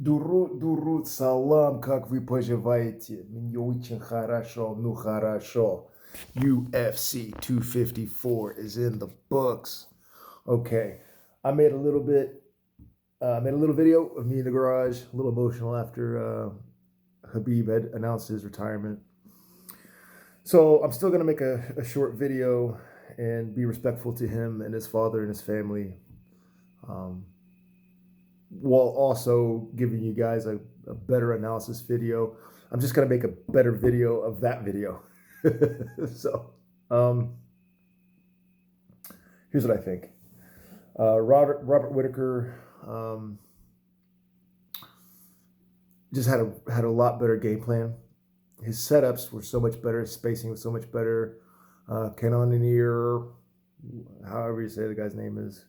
Дурут, салам, как вы поживаете? Мне очень хорошо, ну хорошо. UFC 254 is in the books. Okay, I made a little bit, made a little video of me in the garage, a little emotional after Khabib had announced his retirement. So I'm still gonna make a short video and be respectful to him and his father and his family. Um, while also giving you guys a better analysis video. I'm just going to make a better video of that video. So, here's what I think. Robert Whittiker just had a lot better game plan. His setups were so much better. His spacing was so much better. Cannonier, however you say the guy's name is,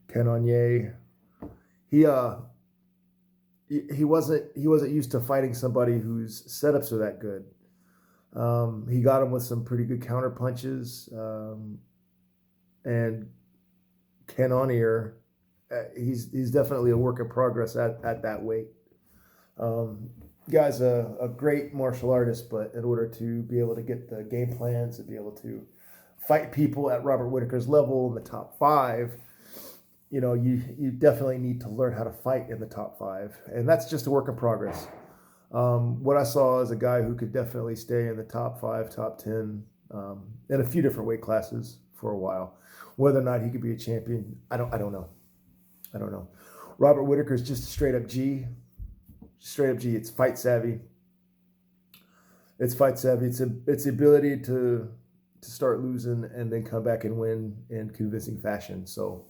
Cannonier. He wasn't used to fighting somebody whose setups are that good. He got him with some pretty good counter punches, and Cannonier, he's definitely a work in progress at that weight. Guy's a great martial artist, but in order to be able to get the game plans and be able to fight people at Robert Whittaker's level in the top 5, you definitely need to learn how to fight in the top 5. And that's just a work in progress. What I saw is a guy who could definitely stay in the top 5, top 10, in a few different weight classes for a while. Whether or not he could be a champion, I don't know. Robert Whittaker is just a straight up G. Straight up G. It's fight savvy. It's the ability to start losing and then come back and win in convincing fashion. So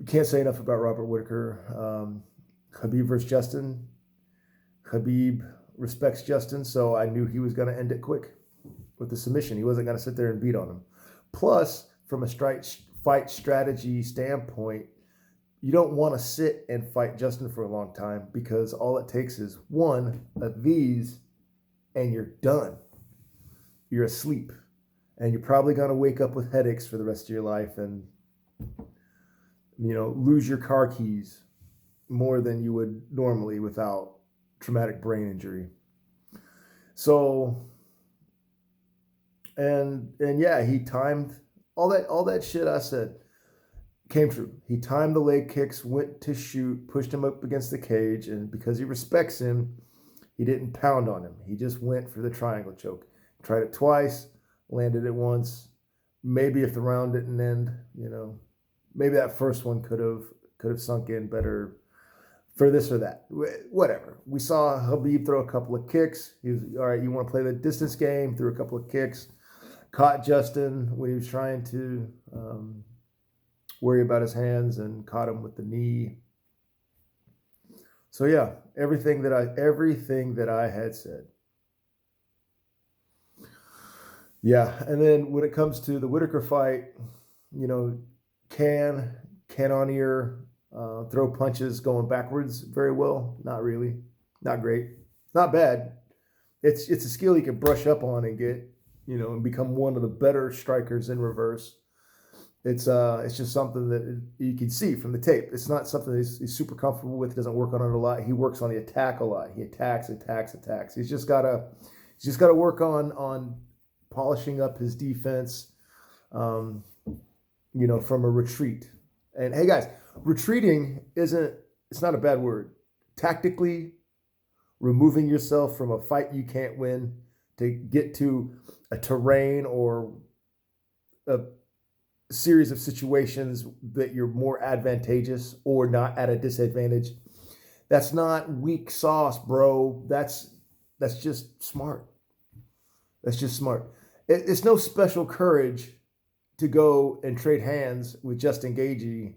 can't say enough about Robert Whittaker. Khabib versus Justin. Khabib respects Justin, so I knew he was going to end it quick with the submission. He wasn't going to sit there and beat on him. Plus, from a fight strategy standpoint, you don't want to sit and fight Justin for a long time because all it takes is one of these and you're done. You're asleep. And you're probably going to wake up with headaches for the rest of your life and lose your car keys more than you would normally without traumatic brain injury. So, and yeah, he timed all that shit I said came true. He timed the leg kicks, went to shoot, pushed him up against the cage, and because he respects him, he didn't pound on him. He just went for the triangle choke. Tried it twice, landed it once. Maybe if the round didn't end, maybe that first one could have sunk in better for this or that. Whatever. We saw Khabib throw a couple of kicks. He was, all right, you want to play the distance game? Threw a couple of kicks. Caught Justin when he was trying to worry about his hands and caught him with the knee. So yeah, everything that I had said. Yeah, and then when it comes to the Whittaker fight, Cannonier throw punches going backwards very well? Not really. Not great. Not bad. It's a skill you can brush up on and get, and become one of the better strikers in reverse. It's just something that you can see from the tape. It's not something he's super comfortable with. Doesn't work on it a lot. He works on the attack a lot. He attacks. He's just gotta work on polishing up his defense, from a retreat. And hey guys, retreating it's not a bad word. Tactically removing yourself from a fight you can't win to get to a terrain or a series of situations that you're more advantageous or not at a disadvantage. That's not weak sauce, bro. That's just smart. That's just smart. It's no special courage to go and trade hands with Justin Gaethje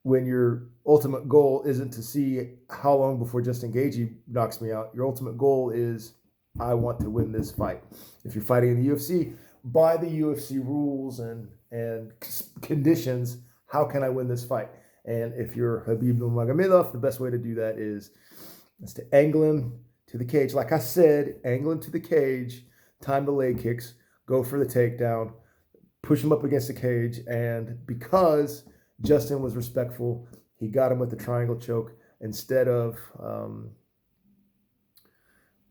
when your ultimate goal isn't to see how long before Justin Gaethje knocks me out. Your ultimate goal is, I want to win this fight. If you're fighting in the UFC, by the UFC rules and conditions, how can I win this fight? And if you're Khabib Nurmagomedov, the best way to do that is to angle him to the cage. Like I said, angle him to the cage, time the leg kicks, go for the takedown, push him up against the cage. And because Justin was respectful, He got him with the triangle choke instead of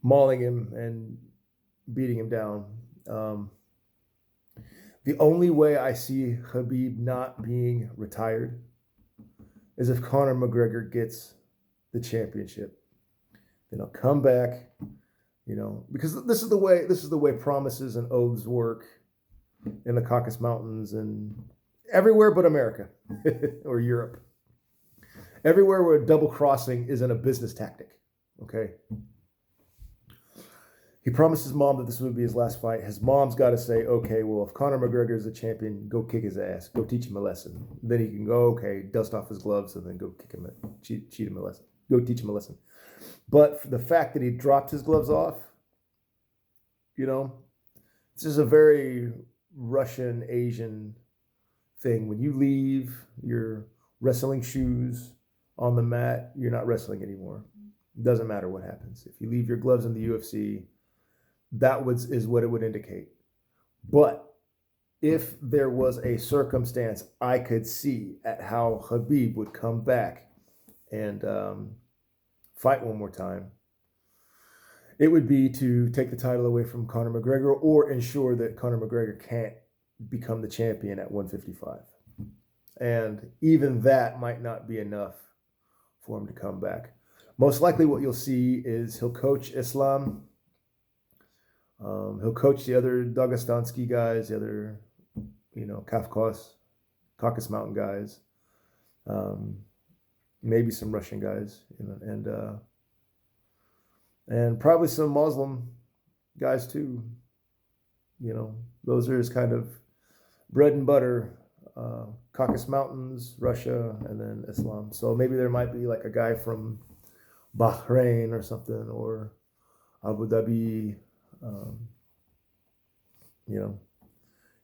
mauling him and beating him down. The only way I see Khabib not being retired is if Conor McGregor gets the championship. Then he'll come back, because this is the way promises and oaths work in the Caucasus Mountains and everywhere but America or Europe. Everywhere where double crossing isn't a business tactic. Okay. He promised his mom that this would be his last fight. His mom's got to say, okay, well, if Conor McGregor is the champion, go kick his ass. Go teach him a lesson. Then he can go, okay, dust off his gloves and then go kick him, cheat him a lesson. Go teach him a lesson. But the fact that he dropped his gloves off, it's just a very Russian, Asian thing. When you leave your wrestling shoes on the mat, you're not wrestling anymore. It doesn't matter what happens. If you leave your gloves in the UFC, is what it would indicate. But if there was a circumstance I could see at how Khabib would come back and fight one more time, it would be to take the title away from Conor McGregor or ensure that Conor McGregor can't become the champion at 155. And even that might not be enough for him to come back. Most likely what you'll see is he'll coach Islam. He'll coach the other Dagestansky guys, the other, Caucasus Mountain guys, maybe some Russian guys, and probably some Muslim guys too. Those are his kind of bread and butter, Caucasus Mountains, Russia, and then Islam. So maybe there might be like a guy from Bahrain or something, or Abu Dhabi,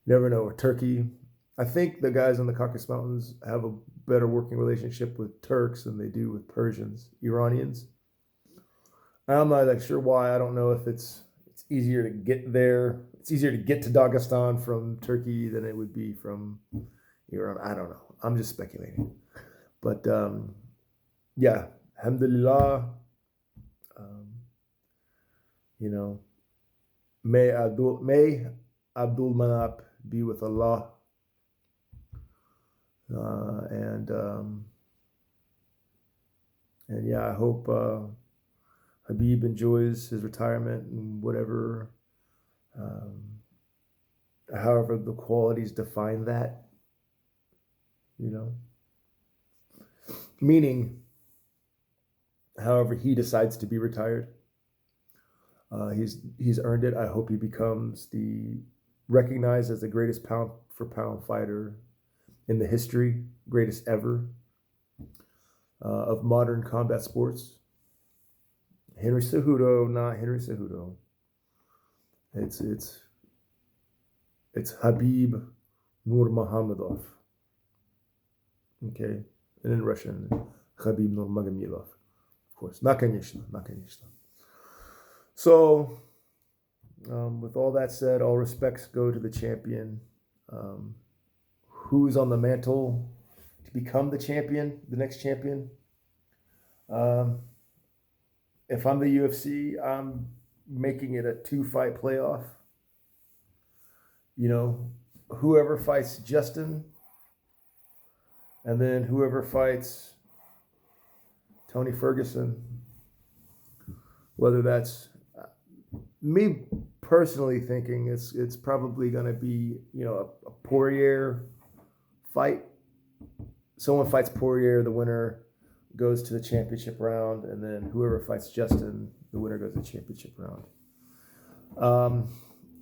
never know, or Turkey. I think the guys in the Caucasus Mountains have a better working relationship with Turks than they do with Persians, Iranians. I'm not sure why. I don't know if it's easier to get there. It's easier to get to Dagestan from Turkey than it would be from Iran. I don't know. I'm just speculating. But yeah, alhamdulillah. May Abdul Manap be with Allah. And yeah, I hope Khabib enjoys his retirement and whatever, however the qualities define that, meaning however he decides to be retired. He's earned it. I hope he becomes recognized as the greatest pound for pound fighter in the history, greatest ever, of modern combat sports. Henry Cejudo, not Henry Cejudo. It's Khabib Nurmagomedov. Okay, and in Russian, Khabib Nurmagomedov, of course. Not конечно. So, with all that said, all respects go to the champion. Who's on the mantle to become the champion, the next champion? If I'm the UFC, I'm making it a 2-fight playoff. Whoever fights Justin, and then whoever fights Tony Ferguson, whether that's me personally thinking it's probably going to be, a Poirier fight. Someone fights Poirier, the winner goes to the championship round, and then whoever fights Justin, the winner goes to the championship round.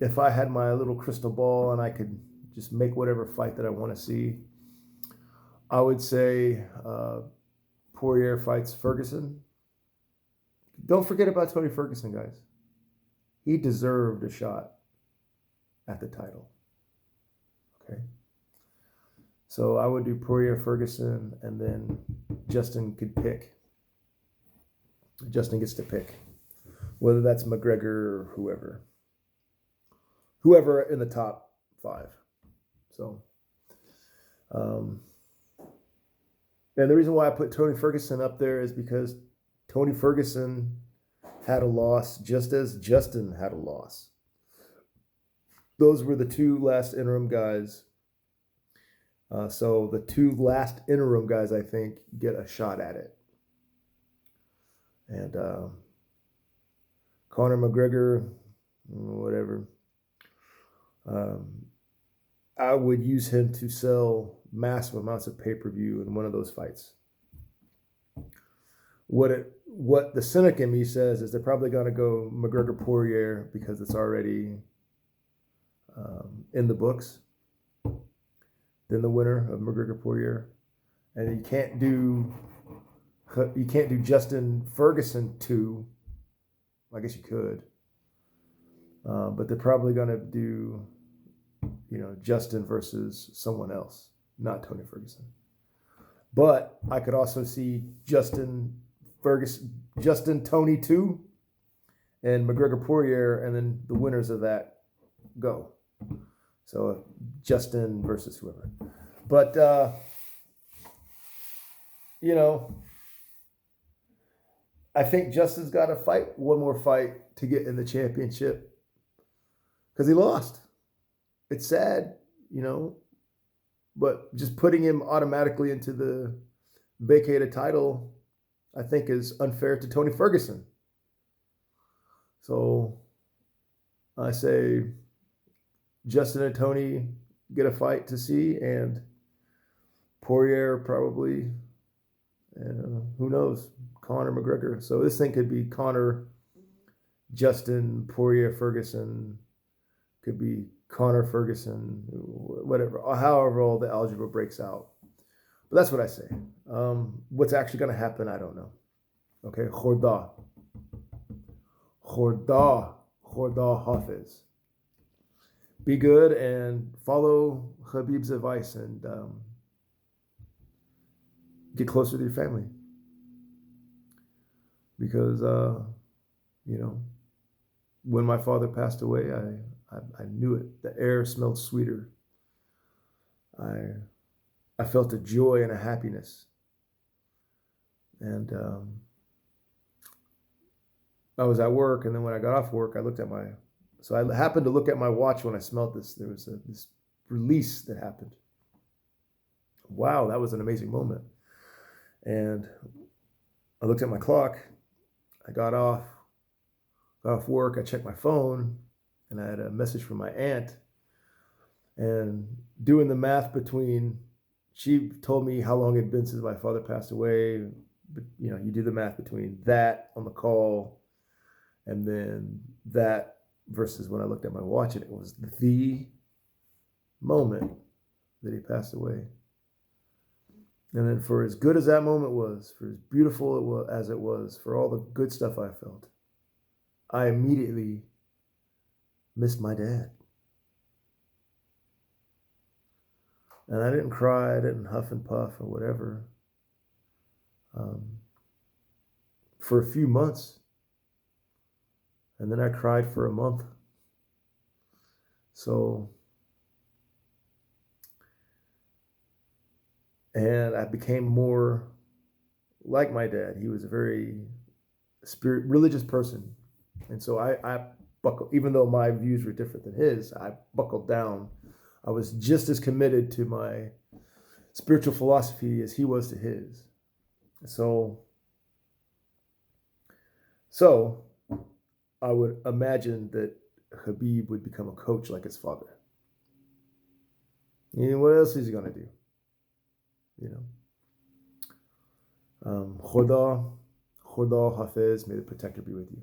If I had my little crystal ball and I could just make whatever fight that I want to see, I would say Poirier fights Ferguson. Don't forget about Tony Ferguson, guys. He deserved a shot at the title. Okay. So I would do Poirier Ferguson, and then Justin could pick. Justin gets to pick, whether that's McGregor or whoever in the top 5. So, And the reason why I put Tony Ferguson up there is because Tony Ferguson had a loss just as Justin had a loss. Those were the two last interim guys. So the two last interim guys, I think, get a shot at it. And Conor McGregor, whatever. I would use him to sell massive amounts of pay-per-view in one of those fights. What the cynic in me says is they're probably going to go McGregor Poirier because it's already in the books. Then the winner of McGregor Poirier, and you can't do Justin Ferguson 2. I guess you could, but they're probably going to do, Justin versus someone else, not Tony Ferguson. But I could also see Justin Tony 2, and McGregor Poirier, and then the winners of that go. So Justin versus whoever. But, I think Justin's got to fight one more fight to get in the championship because he lost. It's sad, but just putting him automatically into the vacated title, I think, is unfair to Tony Ferguson. So I say Justin and Tony get a fight to see, and Poirier probably, who knows, Conor McGregor. So this thing could be Conor, Justin, Poirier, Ferguson. Could be Conor, Ferguson, whatever, however all the algebra breaks out. But that's what I say. What's actually going to happen, I don't know. Okay, Khorda Hafiz. Be good and follow Khabib's advice and get closer to your family. Because, when my father passed away, I knew it. The air smelled sweeter. I felt a joy and a happiness. And I was at work, and then when I got off work, I looked at so I happened to look at my watch when I smelled this. There was this release that happened. Wow, that was an amazing moment. And I looked at my clock. I got off work. I checked my phone, and I had a message from my aunt. And doing the math she told me how long it had been since my father passed away. But, you do the math between that on the call and then that versus when I looked at my watch, and it was the moment that he passed away. And then for as good as that moment was, for as beautiful as it was, for all the good stuff I felt, I immediately missed my dad. And I didn't cry, I didn't huff and puff or whatever for a few months. And then I cried for a month. And I became more like my dad. He was a very religious person. And so I buckled, even though my views were different than his, I buckled down. I was just as committed to my spiritual philosophy as he was to his. So I would imagine that Khabib would become a coach like his father. What else is he going to do? Khuda Hafiz, may the protector be with you.